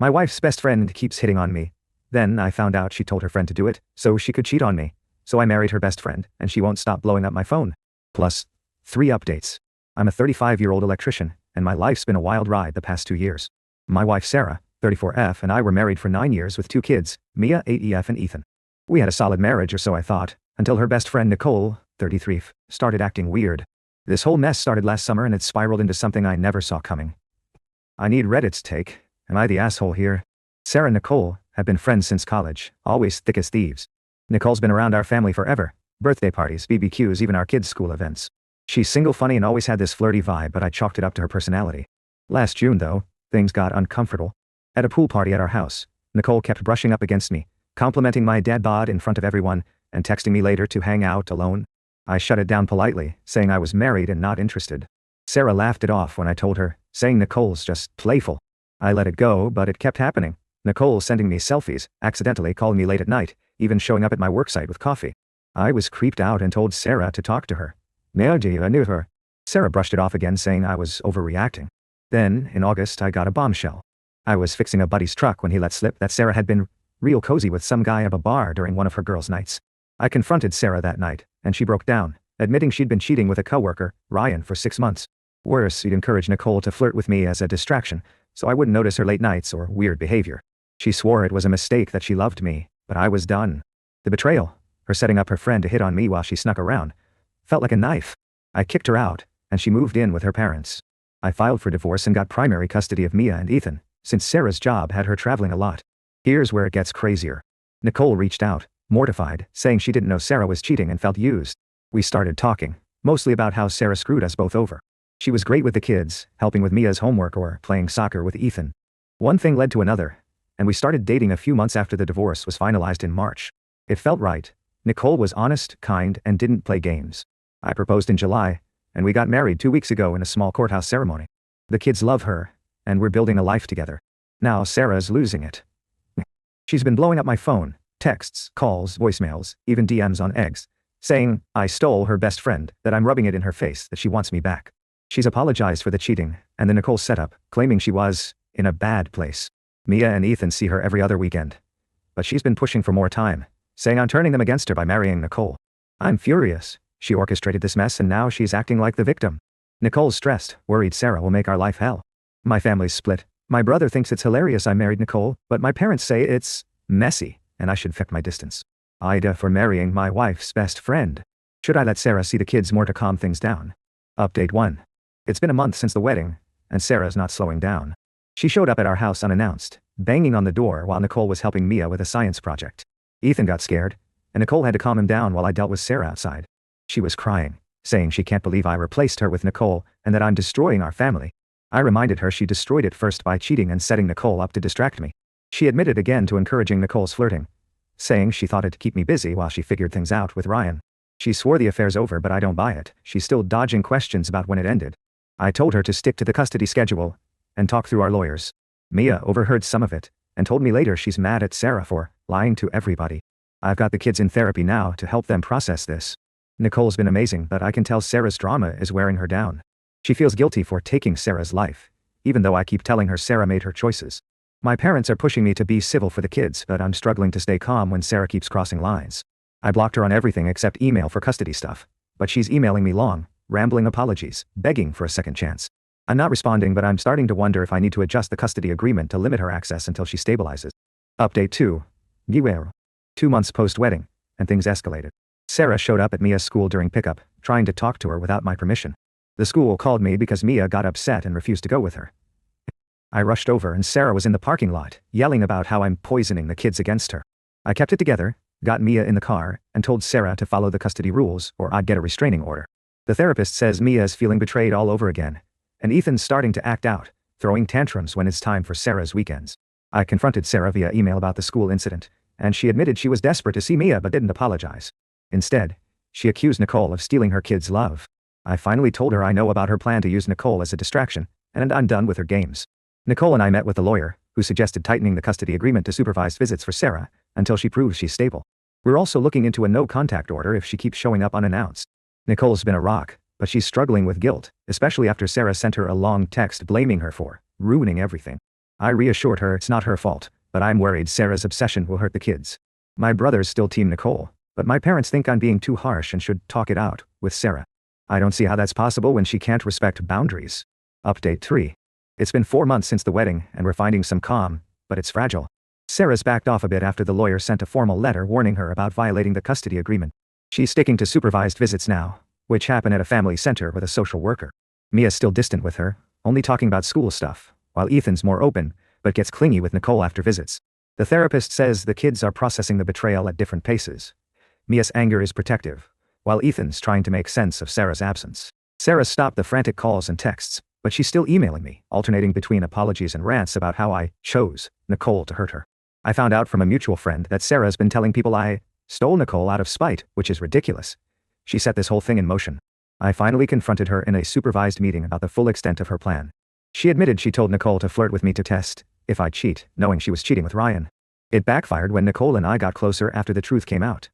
My wife's best friend keeps hitting on me. Then I found out she told her friend to do it, so she could cheat on me. So I married her best friend, and she won't stop blowing up my phone. Plus, 3 updates. I'm a 35-year-old electrician, and my life's been a wild ride the past 2 years. My wife Sarah, 34F, and I were married for 9 years with 2 kids, Mia, 8EF, and Ethan. We had a solid marriage, or so I thought, until her best friend Nicole, 33F, started acting weird. This whole mess started last summer and it spiraled into something I never saw coming. I need Reddit's take. Am I the asshole here? Sarah and Nicole have been friends since college, always thick as thieves. Nicole's been around our family forever. Birthday parties, BBQs, even our kids' school events. She's single, funny, and always had this flirty vibe, but I chalked it up to her personality. Last June, though, things got uncomfortable. At a pool party at our house, Nicole kept brushing up against me, complimenting my dad bod in front of everyone, and texting me later to hang out alone. I shut it down politely, saying I was married and not interested. Sarah laughed it off when I told her, saying Nicole's just playful. I let it go, but it kept happening. Nicole sending me selfies, accidentally calling me late at night, even showing up at my worksite with coffee. I was creeped out and told Sarah to talk to her. I knew her. Sarah brushed it off again, saying I was overreacting. Then, in August, I got a bombshell. I was fixing a buddy's truck when he let slip that Sarah had been real cozy with some guy at a bar during one of her girls' nights. I confronted Sarah that night, and she broke down, admitting she'd been cheating with a coworker, Ryan, for 6 months. Worse, she'd encouraged Nicole to flirt with me as a distraction, so I wouldn't notice her late nights or weird behavior. She swore it was a mistake, that she loved me, but I was done. The betrayal, her setting up her friend to hit on me while she snuck around, felt like a knife. I kicked her out, and she moved in with her parents. I filed for divorce and got primary custody of Mia and Ethan, since Sarah's job had her traveling a lot. Here's where it gets crazier. Nicole reached out, mortified, saying she didn't know Sarah was cheating and felt used. We started talking, mostly about how Sarah screwed us both over. She was great with the kids, helping with Mia's homework or playing soccer with Ethan. One thing led to another, and we started dating a few months after the divorce was finalized in March. It felt right. Nicole was honest, kind, and didn't play games. I proposed in July, and we got married 2 weeks ago in a small courthouse ceremony. The kids love her, and we're building a life together. Now Sarah's losing it. She's been blowing up my phone, texts, calls, voicemails, even DMs on X, saying I stole her best friend, that I'm rubbing it in her face, that she wants me back. She's apologized for the cheating and the Nicole setup, claiming she was in a bad place. Mia and Ethan see her every other weekend. But she's been pushing for more time, saying I'm turning them against her by marrying Nicole. I'm furious. She orchestrated this mess and now she's acting like the victim. Nicole's stressed, worried Sarah will make our life hell. My family's split. My brother thinks it's hilarious I married Nicole, but my parents say it's messy, and I should affect my distance. Ida for marrying my wife's best friend. Should I let Sarah see the kids more to calm things down? Update 1. It's been a month since the wedding, and Sarah's not slowing down. She showed up at our house unannounced, banging on the door while Nicole was helping Mia with a science project. Ethan got scared, and Nicole had to calm him down while I dealt with Sarah outside. She was crying, saying she can't believe I replaced her with Nicole and that I'm destroying our family. I reminded her she destroyed it first by cheating and setting Nicole up to distract me. She admitted again to encouraging Nicole's flirting, saying she thought it to keep me busy while she figured things out with Ryan. She swore the affair's over, but I don't buy it. She's still dodging questions about when it ended. I told her to stick to the custody schedule and talk through our lawyers. Mia overheard some of it and told me later she's mad at Sarah for lying to everybody. I've got the kids in therapy now to help them process this. Nicole's been amazing, but I can tell Sarah's drama is wearing her down. She feels guilty for taking Sarah's life, even though I keep telling her Sarah made her choices. My parents are pushing me to be civil for the kids, but I'm struggling to stay calm when Sarah keeps crossing lines. I blocked her on everything except email for custody stuff, but she's emailing me long, rambling apologies, begging for a second chance. I'm not responding, but I'm starting to wonder if I need to adjust the custody agreement to limit her access until she stabilizes. Update 2. Guerrero. 2 months post-wedding, and things escalated. Sarah showed up at Mia's school during pickup, trying to talk to her without my permission. The school called me because Mia got upset and refused to go with her. I rushed over and Sarah was in the parking lot, yelling about how I'm poisoning the kids against her. I kept it together, got Mia in the car, and told Sarah to follow the custody rules or I'd get a restraining order. The therapist says Mia is feeling betrayed all over again, and Ethan's starting to act out, throwing tantrums when it's time for Sarah's weekends. I confronted Sarah via email about the school incident, and she admitted she was desperate to see Mia but didn't apologize. Instead, she accused Nicole of stealing her kids' love. I finally told her I know about her plan to use Nicole as a distraction, and I'm done with her games. Nicole and I met with the lawyer, who suggested tightening the custody agreement to supervised visits for Sarah, until she proves she's stable. We're also looking into a no-contact order if she keeps showing up unannounced. Nicole's been a rock, but she's struggling with guilt, especially after Sarah sent her a long text blaming her for ruining everything. I reassured her it's not her fault, but I'm worried Sarah's obsession will hurt the kids. My brothers still team Nicole, but my parents think I'm being too harsh and should talk it out with Sarah. I don't see how that's possible when she can't respect boundaries. Update 3. It's been 4 months since the wedding, and we're finding some calm, but it's fragile. Sarah's backed off a bit after the lawyer sent a formal letter warning her about violating the custody agreement. She's sticking to supervised visits now, which happen at a family center with a social worker. Mia's still distant with her, only talking about school stuff, while Ethan's more open, but gets clingy with Nicole after visits. The therapist says the kids are processing the betrayal at different paces. Mia's anger is protective, while Ethan's trying to make sense of Sarah's absence. Sarah stopped the frantic calls and texts, but she's still emailing me, alternating between apologies and rants about how I chose Nicole to hurt her. I found out from a mutual friend that Sarah's been telling people I stole Nicole out of spite, which is ridiculous. She set this whole thing in motion. I finally confronted her in a supervised meeting about the full extent of her plan. She admitted she told Nicole to flirt with me to test if I'd cheat, knowing she was cheating with Ryan. It backfired when Nicole and I got closer after the truth came out.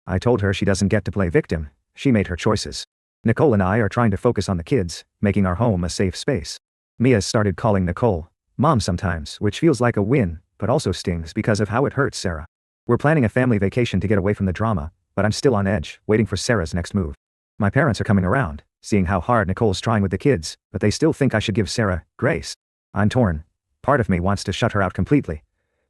I told her she doesn't get to play victim, she made her choices. Nicole and I are trying to focus on the kids, making our home a safe space. Mia started calling Nicole Mom sometimes, which feels like a win, but also stings because of how it hurts Sarah. We're planning a family vacation to get away from the drama, but I'm still on edge, waiting for Sarah's next move. My parents are coming around, seeing how hard Nicole's trying with the kids, but they still think I should give Sarah grace. I'm torn. Part of me wants to shut her out completely,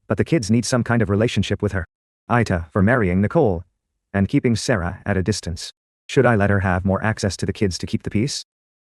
but the kids need some kind of relationship with her. Ita for marrying Nicole and keeping Sarah at a distance. Should I let her have more access to the kids to keep the peace?